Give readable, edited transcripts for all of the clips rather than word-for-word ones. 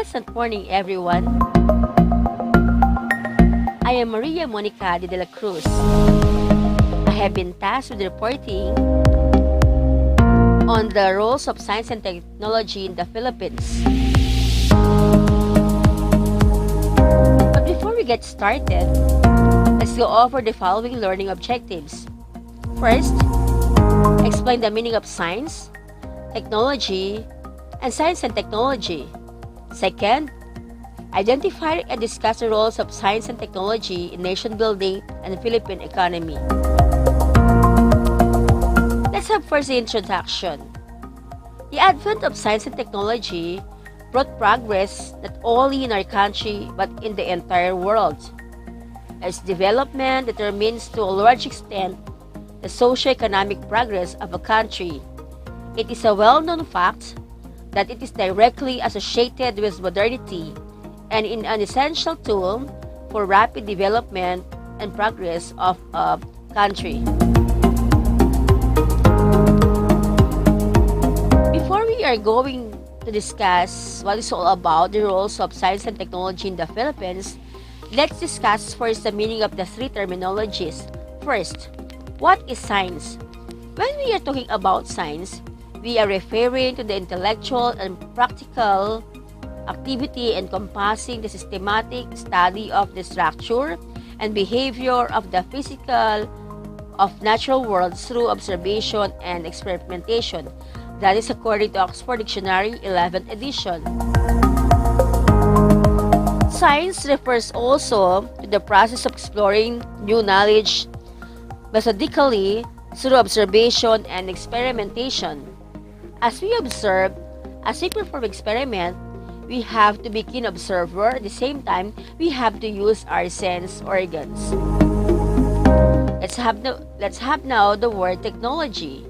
Pleasant morning, everyone. I am Maria Monica de la Cruz. I have been tasked with reporting on the roles of science and technology in the Philippines. But before we get started, let's go over the following learning objectives. First, explain the meaning of science, technology, and science and technology. Second, identify and discuss the roles of science and technology in nation building and the Philippine economy. Let's have first the introduction. The advent of science and technology brought progress not only in our country but in the entire world. Its development determines to a large extent the socio-economic progress of a country. It is a well-known fact that it is directly associated with modernity and in an essential tool for rapid development and progress of a country. Before we are going to discuss what is all about the roles of science and technology in the Philippines, let's discuss first the meaning of the three terminologies. First, what is science? When we are talking about science, we are referring to the intellectual and practical activity encompassing the systematic study of the structure and behavior of the physical of natural world through observation and experimentation. That is according to Oxford Dictionary 11th edition. Science refers also to the process of exploring new knowledge methodically through observation and experimentation. As we perform experiment, we have to be keen observer. At the same time, we have to use our sense organs. Let's have now the word technology.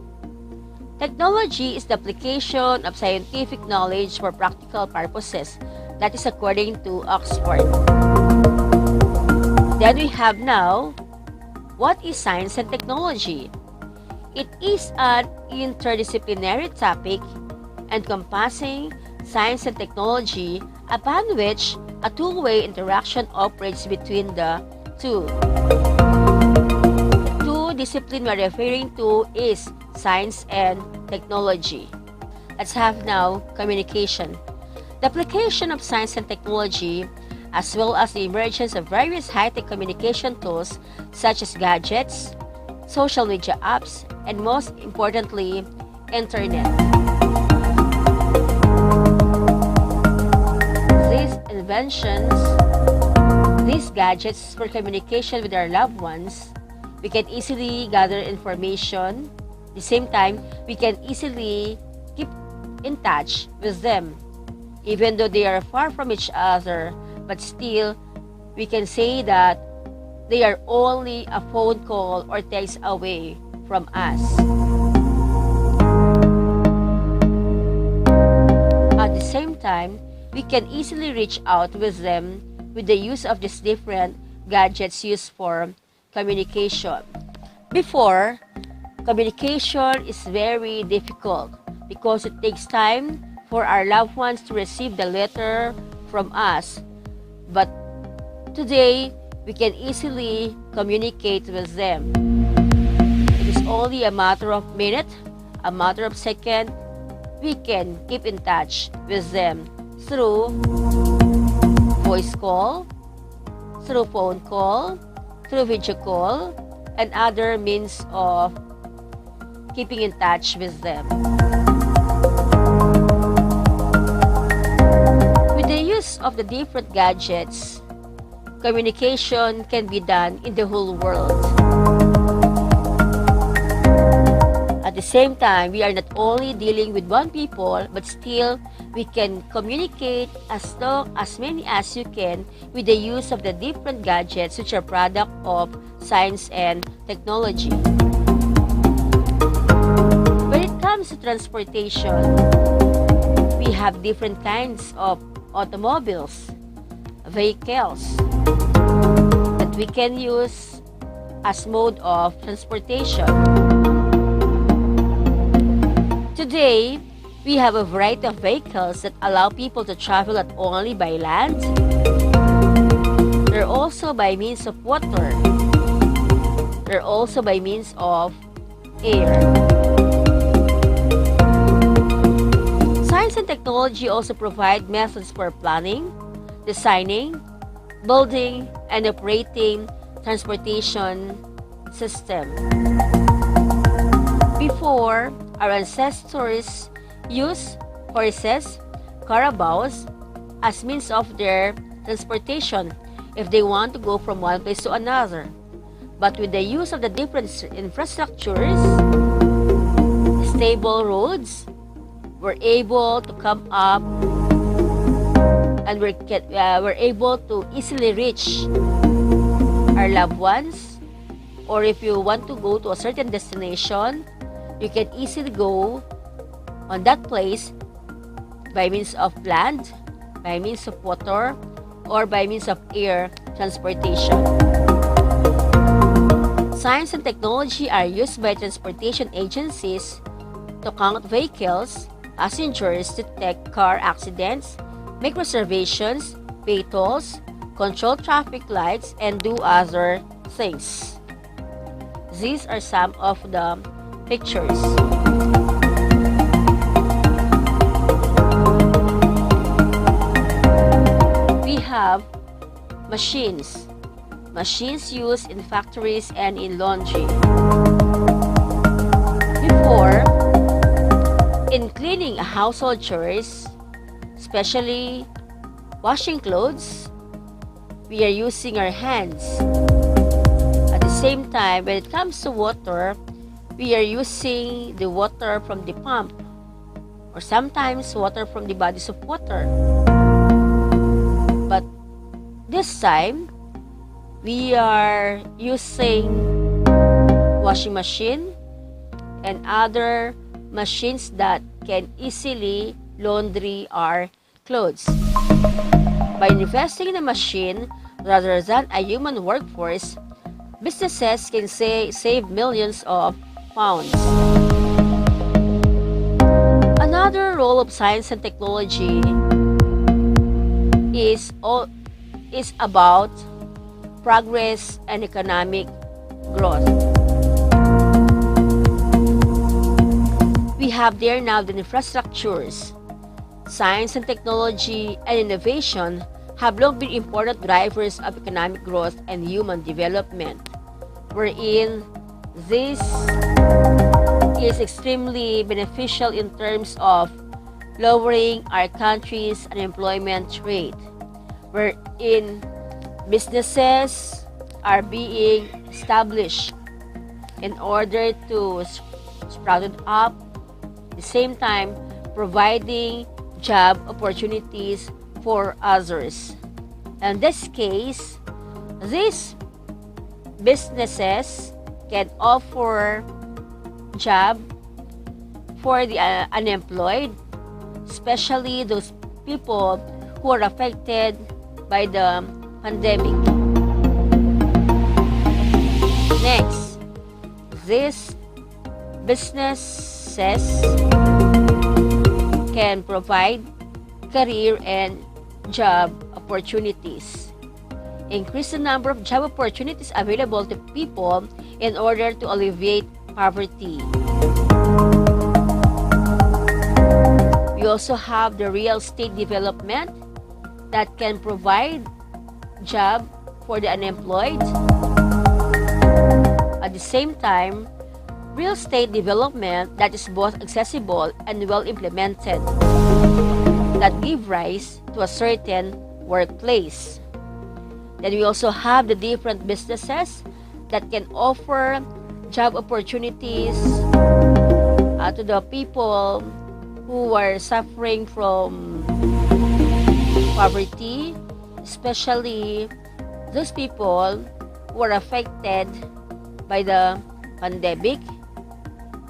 Technology is the application of scientific knowledge for practical purposes. That is according to Oxford. Then we have now, what is science and technology? It is an interdisciplinary topic encompassing science and technology upon which a two-way interaction operates between the two. Two disciplines we are referring to is science and technology. Let's have now communication. The application of science and technology, as well as the emergence of various high-tech communication tools such as gadgets, social media apps, and most importantly, internet. These inventions, these gadgets for communication with our loved ones, we can easily gather information. At the same time, we can easily keep in touch with them. Even though they are far from each other, but still, we can say that they are only a phone call or text away from us. At the same time, we can easily reach out with them with the use of these different gadgets used for communication. Before, communication is very difficult because it takes time for our loved ones to receive the letter from us. But today, we can easily communicate with them. It is only a matter of minute, a matter of second, we can keep in touch with them through voice call, through phone call, through video call, and other means of keeping in touch with them. With the use of the different gadgets, communication can be done in the whole world. At the same time, we are not only dealing with one people, but still we can communicate as many as you can with the use of the different gadgets which are product of science and technology. When it comes to transportation, we have different kinds of automobiles, vehicles that we can use as mode of transportation. Today, We have a variety of vehicles that allow people to travel not only by land, they're also by means of water, they're also by means of air. Science and technology also provide methods for planning, designing, building, and operating transportation system. Before, our ancestors used horses, carabaos, as means of their transportation if they want to go from one place to another. But with the use of the different infrastructures, stable roads, we're able to come up and we're able to easily reach our loved ones. Or if you want to go to a certain destination, you can easily go on that place by means of land, by means of water, or by means of air transportation. Science and technology are used by transportation agencies to count vehicles, passengers, detect car accidents, make reservations, pay tolls, control traffic lights, and do other things. These are some of the pictures. We have machines. Machines used in factories and in laundry. Before, in cleaning household chores, especially washing clothes, we are using our hands. At the same time, when it comes to water, we are using the water from the pump or sometimes water from the bodies of water. But this time, we are using washing machine and other machines that can easily laundry our clothes. By investing in a machine rather than a human workforce, businesses can save millions of pounds. Another role of science and technology is about progress and economic growth. We have there now the infrastructures. Science and technology and innovation have long been important drivers of economic growth and human development, wherein this is extremely beneficial in terms of lowering our country's unemployment rate, wherein businesses are being established in order to sprout it up, at the same time providing job opportunities for others. In this case, these businesses can offer job for the unemployed, especially those people who are affected by the pandemic. Next, these businesses can provide career and job opportunities. Increase the number of job opportunities available to people in order to alleviate poverty. We also have the real estate development that can provide job for the unemployed. At the same time, real estate development that is both accessible and well implemented, that give rise to a certain workplace. Then we also have the different businesses that can offer job opportunities to the people who are suffering from poverty, especially those people who are affected by the pandemic.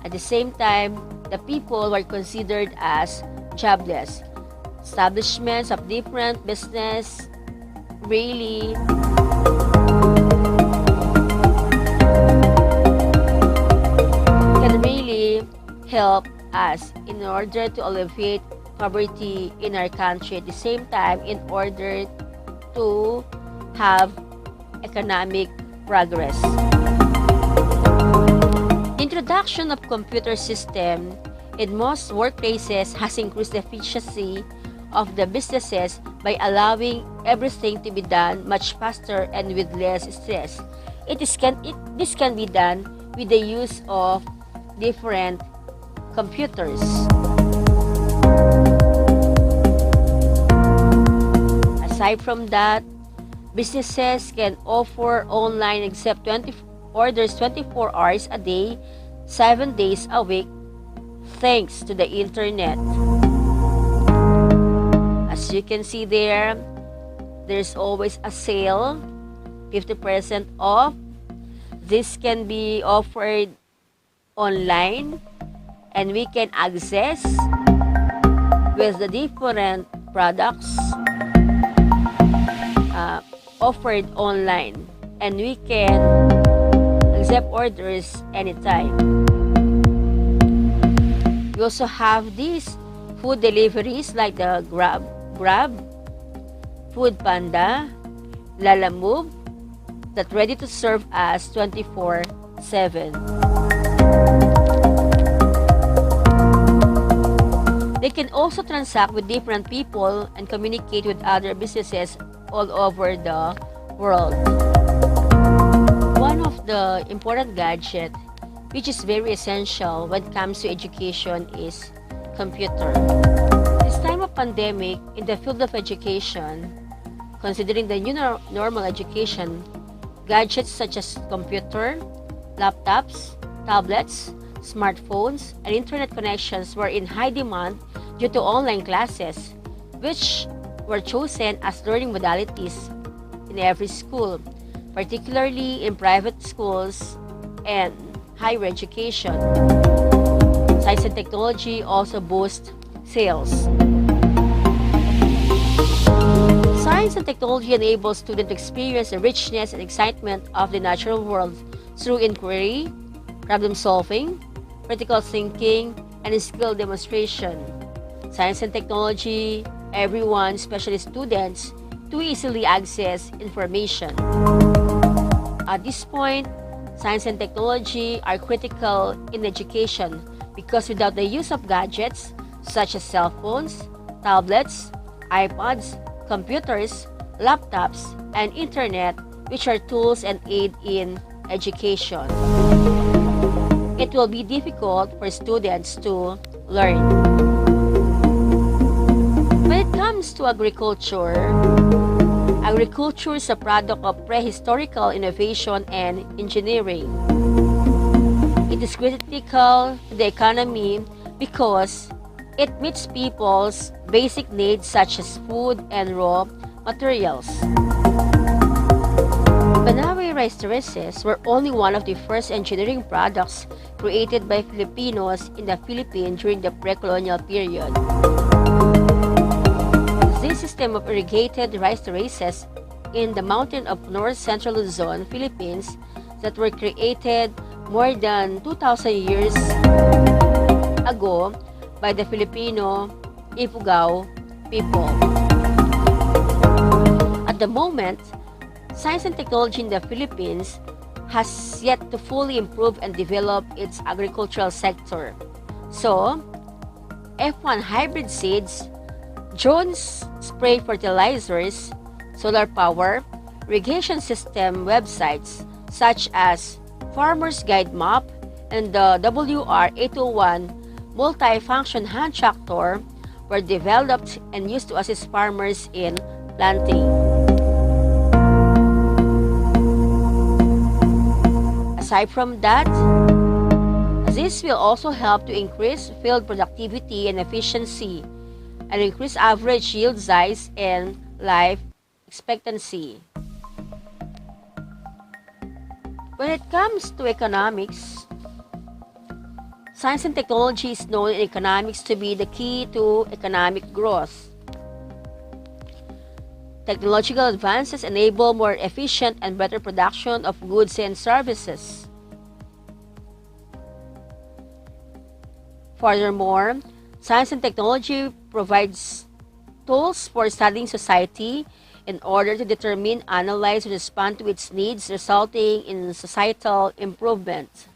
At the same time, the people who are considered as jobless. Establishments of different business really can really help us in order to alleviate poverty in our country, at the same time in order to have economic progress. The introduction of computer system in most workplaces has increased the efficiency of the businesses by allowing everything to be done much faster and with less stress. This can be done with the use of different computers. Aside from that, businesses can offer online accept 20 orders 24 hours a day, 7 days a week, thanks to the internet. As you can see there's always a sale, 50% off. This can be offered online and we can access with the different products offered online, and we can accept orders anytime. We also have these food deliveries like the Grab, Food Panda, Lalamove, that ready to serve us 24/7. They can also transact with different people and communicate with other businesses all over the world. One of the important gadgets which is very essential when it comes to education is computer. This time of pandemic, in the field of education, considering the new normal education, gadgets such as computer, laptops, tablets, smartphones, and internet connections were in high demand due to online classes, which were chosen as learning modalities in every school, particularly in private schools and higher education. Science and technology also boost sales. Science and technology enable students to experience the richness and excitement of the natural world through inquiry, problem solving, critical thinking, and skill demonstration. Science and technology, everyone, especially students, to easily access information. At this point, science and technology are critical in education because without the use of gadgets such as cell phones, tablets, iPods, computers, laptops, and internet, which are tools and aid in education, it will be difficult for students to learn. When it comes to agriculture, agriculture is a product of prehistorical innovation and engineering. It is critical to the economy because it meets people's basic needs such as food and raw materials. Banawe rice terraces were only one of the first engineering products created by Filipinos in the Philippines during the pre-colonial period. This system of irrigated rice terraces in the mountain of north-central Luzon, Philippines, that were created more than 2,000 years ago by the Filipino Ifugao people. At the moment, science and technology in the Philippines has yet to fully improve and develop its agricultural sector. So, F1 hybrid seeds, drones spray fertilizers, solar power, irrigation system websites such as Farmer's Guide Map and the WR801 multi-function hand tractor were developed and used to assist farmers in planting. Aside from that, this will also help to increase field productivity and efficiency and increase average yield size and life expectancy. When it comes to economics, science and technology is known in economics to be the key to economic growth. Technological advances enable more efficient and better production of goods and services. Furthermore, science and technology provides tools for studying society in order to determine, analyze, and respond to its needs, resulting in societal improvement.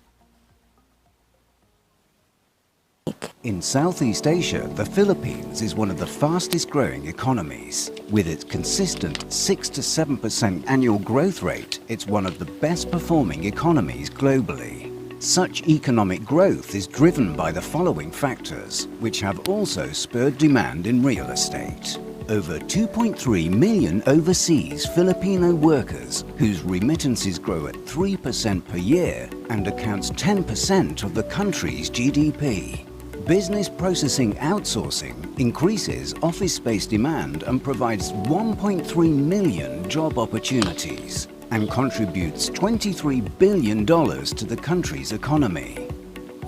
In Southeast Asia, the Philippines is one of the fastest growing economies. With its consistent 6 to 7% annual growth rate, it's one of the best performing economies globally. Such economic growth is driven by the following factors, which have also spurred demand in real estate. Over 2.3 million overseas Filipino workers whose remittances grow at 3% per year and accounts 10% of the country's GDP. Business processing outsourcing increases office space demand and provides 1.3 million job opportunities and contributes $23 billion to the country's economy.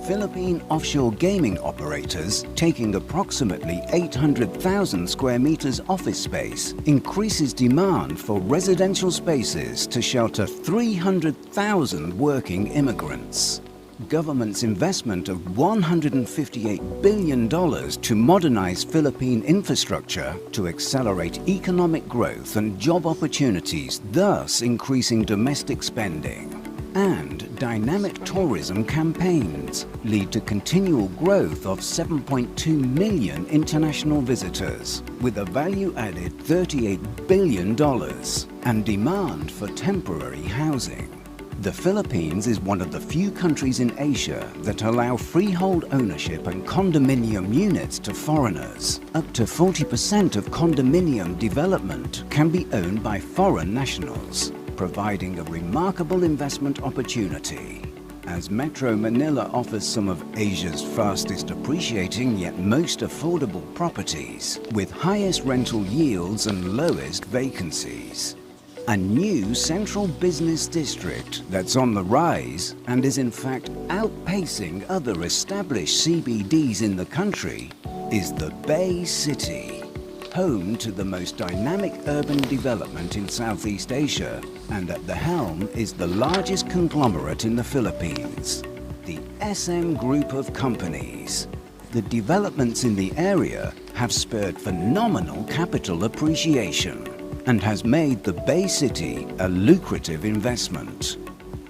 Philippine offshore gaming operators, taking approximately 800,000 square meters office space, increases demand for residential spaces to shelter 300,000 working immigrants. Government's investment of $158 billion to modernize Philippine infrastructure to accelerate economic growth and job opportunities, thus increasing domestic spending. And dynamic tourism campaigns lead to continual growth of 7.2 million international visitors, with a value-added $38 billion, and demand for temporary housing. The Philippines is one of the few countries in Asia that allow freehold ownership and condominium units to foreigners. Up to 40% of condominium development can be owned by foreign nationals, providing a remarkable investment opportunity. As Metro Manila offers some of Asia's fastest appreciating yet most affordable properties, with highest rental yields and lowest vacancies. A new central business district that's on the rise and is in fact outpacing other established CBDs in the country is the Bay City, home to the most dynamic urban development in Southeast Asia, and at the helm is the largest conglomerate in the Philippines, the SM Group of Companies. The developments in the area have spurred phenomenal capital appreciation and has made the Bay City a lucrative investment.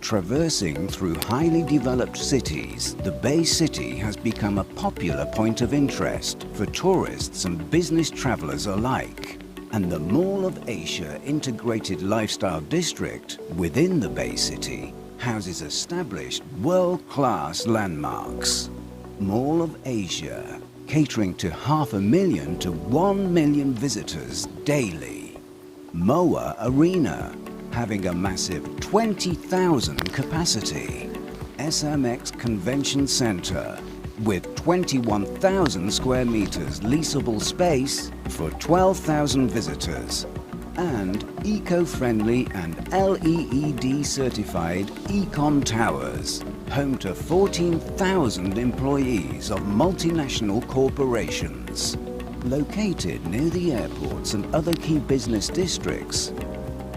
Traversing through highly developed cities, the Bay City has become a popular point of interest for tourists and business travelers alike. And the Mall of Asia Integrated Lifestyle District within the Bay City houses established world-class landmarks. Mall of Asia, catering to 500,000 to 1 million visitors daily. MOA Arena, having a massive 20,000 capacity. SMX Convention Center, with 21,000 square meters leasable space for 12,000 visitors. And eco-friendly and LEED certified Econ Towers, home to 14,000 employees of multinational corporations. Located near the airports and other key business districts,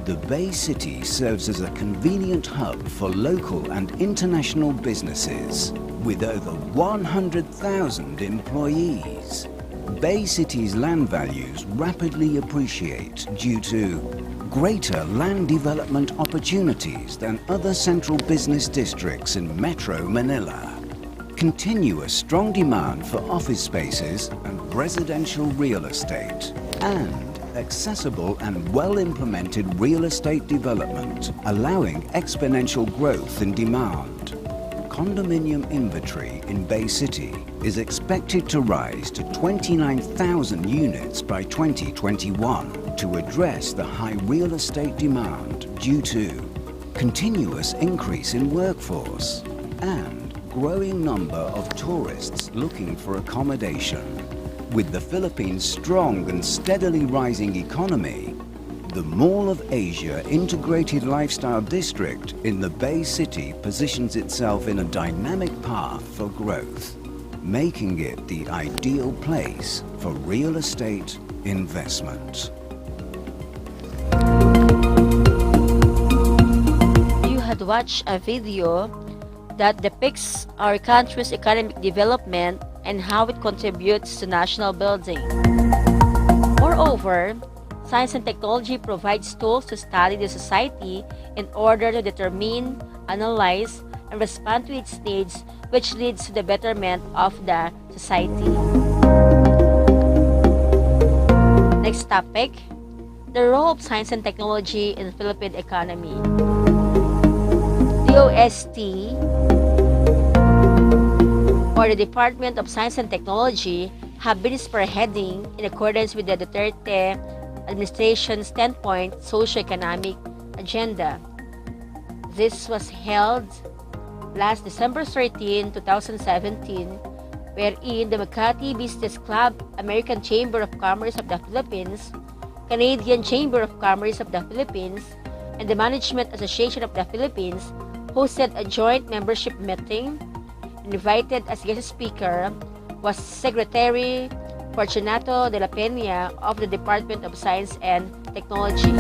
the Bay City serves as a convenient hub for local and international businesses with over 100,000 employees. Bay City's land values rapidly appreciate due to greater land development opportunities than other central business districts in Metro Manila. Continuous strong demand for office spaces and residential real estate, and accessible and well-implemented real estate development, allowing exponential growth in demand. Condominium inventory in Bay City is expected to rise to 29,000 units by 2021 to address the high real estate demand due to continuous increase in workforce and growing number of tourists looking for accommodation. With the Philippines' strong and steadily rising economy, the Mall of Asia Integrated Lifestyle District in the Bay City positions itself in a dynamic path for growth, making it the ideal place for real estate investment. You had watched a video that depicts our country's economic development and how it contributes to national building. Moreover, science and technology provides tools to study the society in order to determine, analyze, and respond to its needs, which leads to the betterment of the society. Next topic, the role of science and technology in the Philippine economy. DOST, or the Department of Science and Technology, have been spearheading, in accordance with the Duterte administration's 10-point socio-economic agenda. This was held last December 13, 2017, wherein the Makati Business Club, American Chamber of Commerce of the Philippines, Canadian Chamber of Commerce of the Philippines, and the Management Association of the Philippines hosted a joint membership meeting. Invited as guest speaker was Secretary Fortunato de la Peña of the Department of Science and Technology,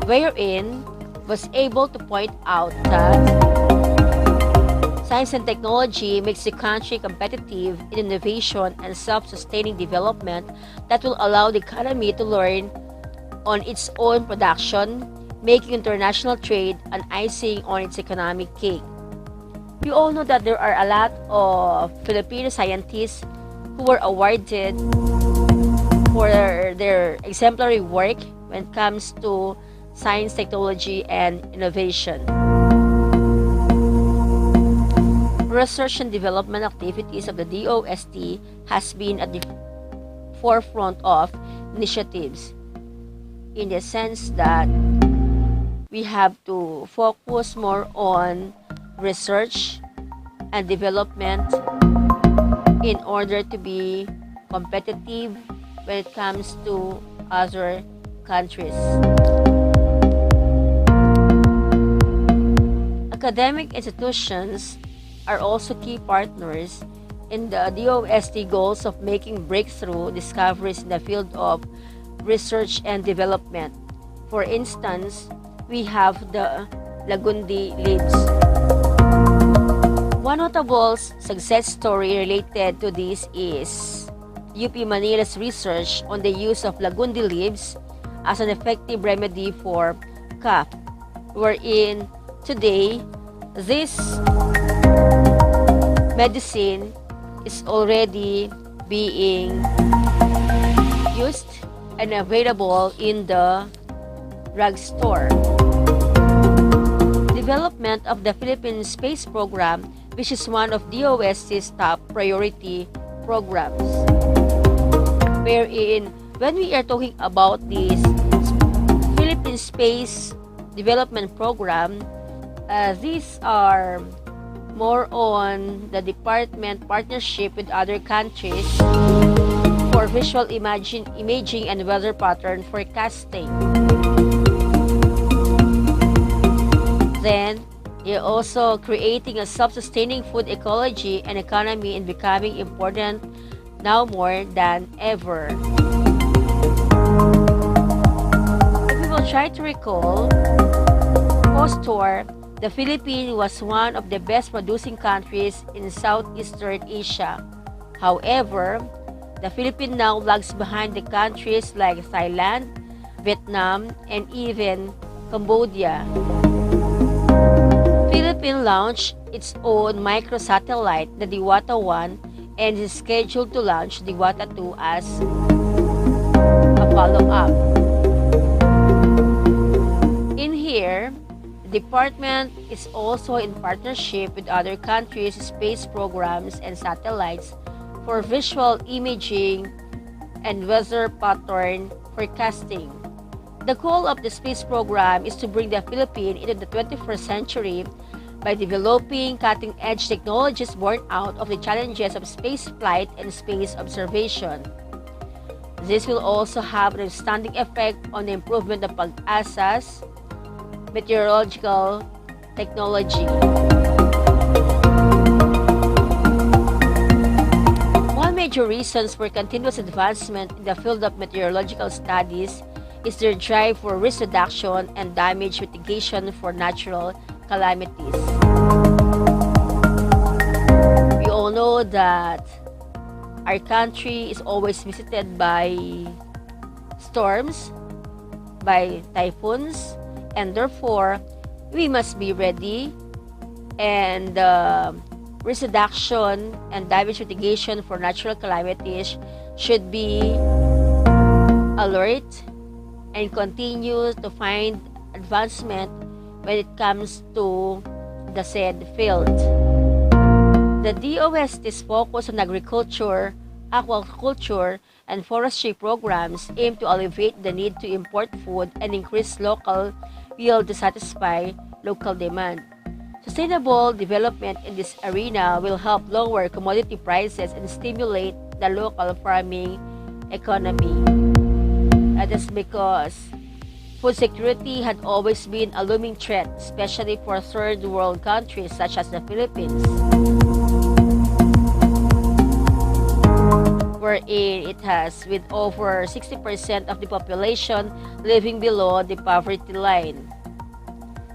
wherein was able to point out that science and technology makes the country competitive in innovation and self-sustaining development that will allow the economy to learn on its own production, making international trade an icing on its economic cake. We all know that there are a lot of Filipino scientists who were awarded for their exemplary work when it comes to science, technology, and innovation. Research and development activities of the DOST has been at the forefront of initiatives, in the sense that we have to focus more on research and development in order to be competitive when it comes to other countries. Academic institutions are also key partners in the DOST goals of making breakthrough discoveries in the field of research and development. For instance, we have the Lagundi Leads. One notable success story related to this is UP Manila's research on the use of Lagundi leaves as an effective remedy for cough, wherein today this medicine is already being used and available in the drugstore. Development of the Philippine Space Program, which is one of DOST's top priority programs, wherein when we are talking about this Philippine Space Development Program, these are more on the department partnership with other countries for visual imaging and weather pattern forecasting. Then, you're also creating a self-sustaining food ecology and economy and becoming important now more than ever. If we will try to recall, post-war, the Philippines was one of the best producing countries in Southeastern Asia. However, the Philippines now lags behind the countries like Thailand, Vietnam, and even Cambodia. Philippines launched its own microsatellite, the Diwata-1, and is scheduled to launch Diwata-2 as a follow-up. In here, the department is also in partnership with other countries' space programs and satellites for visual imaging and weather pattern forecasting. The goal of the space program is to bring the Philippines into the 21st century by developing cutting-edge technologies born out of the challenges of space flight and space observation. This will also have an outstanding effect on the improvement of Pag-asa's meteorological technology. One major reason for continuous advancement in the field of meteorological studies is their drive for risk reduction and damage mitigation for natural calamities. We all know that our country is always visited by storms, by typhoons, and therefore we must be ready, and risk reduction and damage mitigation for natural calamities should be alert and continue to find advancement when it comes to the said field. The DOST's focus on agriculture, aquaculture, and forestry programs aim to alleviate the need to import food and increase local yield to satisfy local demand. Sustainable development in this arena will help lower commodity prices and stimulate the local farming economy. That is because food security had always been a looming threat, especially for third world countries such as the Philippines, wherein it has with over 60% of the population living below the poverty line.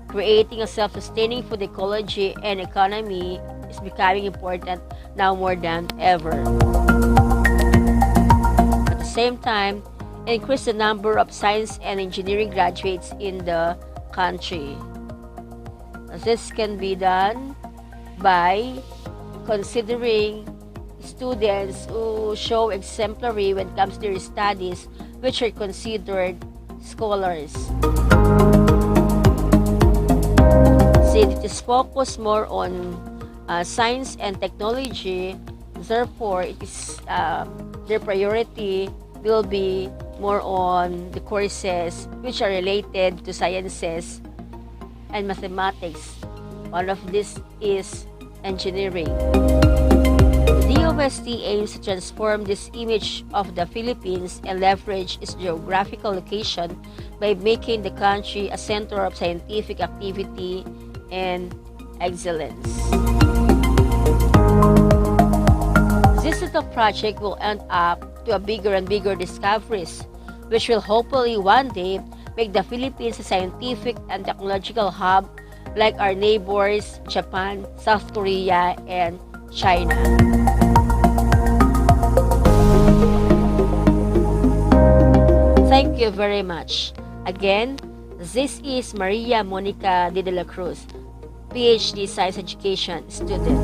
Creating a self-sustaining food ecology and economy is becoming important now more than ever. At the same time, increase the number of science and engineering graduates in the country. This can be done by considering students who show exemplary when it comes to their studies, which are considered scholars. It is focused more on science and technology, therefore it is their priority will be more on the courses which are related to sciences and mathematics. One of this is engineering. The DOST aims to transform this image of the Philippines and leverage its geographical location by making the country a center of scientific activity and excellence. This little project will end up to a bigger and bigger discoveries, which will hopefully one day make the Philippines a scientific and technological hub like our neighbors Japan, South Korea, and China. Thank you very much. Again, this is Maria Monica de la Cruz, PhD Science Education student.